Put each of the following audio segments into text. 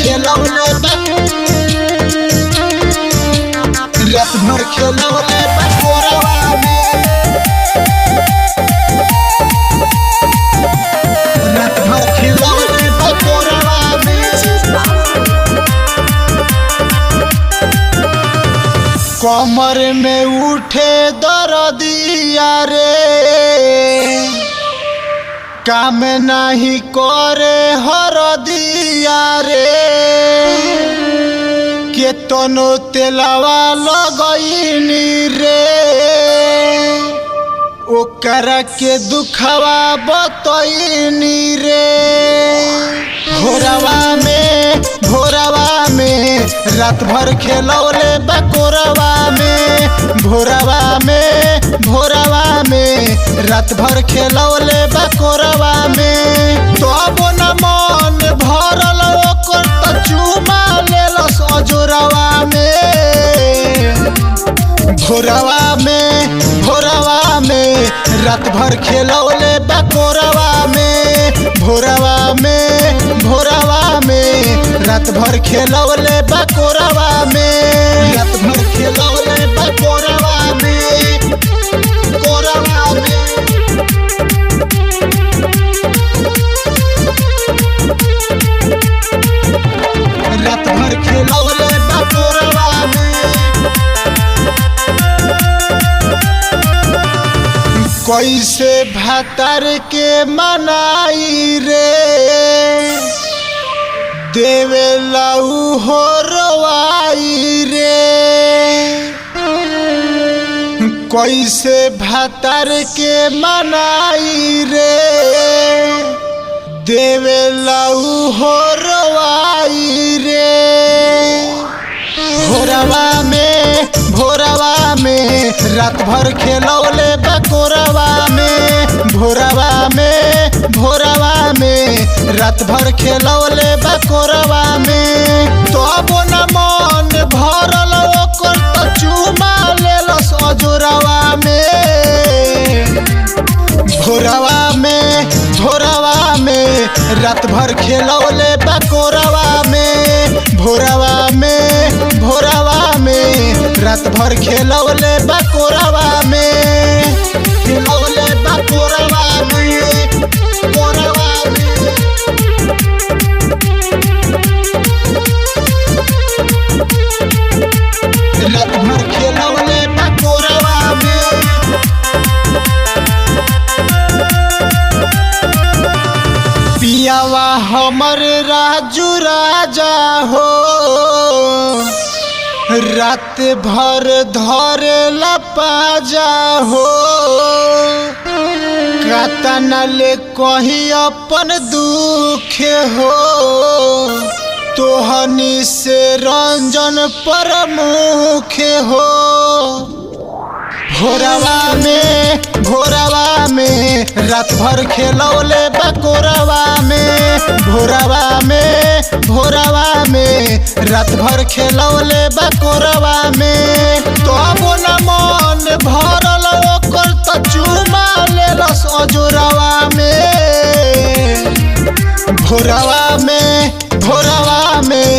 खेलौले रात भर खेलौले कोरवा में रात भर खेलौले कोरवा में कमर में उठे दर्दिया रे काम नहीं करे हरदिया रे केतनो तेलवा लगईनी रे ओकरा के दुखवा बतईनी रे भोरवा में रात भर खेलौले कोरवा में भोरवा में रात भर खेलौले कोरवा में तो अब न मन भरल ओकर त चुमा लेलस अजोरवा में भोरवा में रात भर खेलौले कोरवा में भोरवा में रात भर खेलौले कोरवा में रात भर खेलौले कोरवा में रात भर खेलौले कोरवा में कैसे भातर के मनाई रे देवे लाऊ हो रवाई रे कैसे भातर के मनाई रे देवे लाऊ हो रवाई रे भोरवा में रात भर खेलौले कोरवा में भोरवा में रात भर खेलौले कोरवा में तो अब न मन भरल ओकर त चुमा लेलस अजोरवा में भोरवा में रात भर खेलौले कोरवा में भोरवा में रात भर खेलौले कोरवा में खेलौले कोरवा में रात भर खेलौले कोरवा में पियावा हमर राजू राजा हो रात भर धरेला पाजा हो कातना ले कहीं अपन दुख हो तोहनी से रंजन प्रमुख हो भोरवा में रात भर खेलौले कोरवा में भोरवा में रात भर खेलौले कोरवा में तो अब न मन भरल ओकर त चुमा लेलस अजोरवा में भोरवा में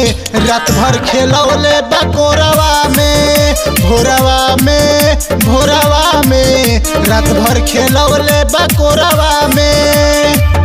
रात भर खेलौले कोरवा में भोरवा में रात भर खेलौले कोरवा में।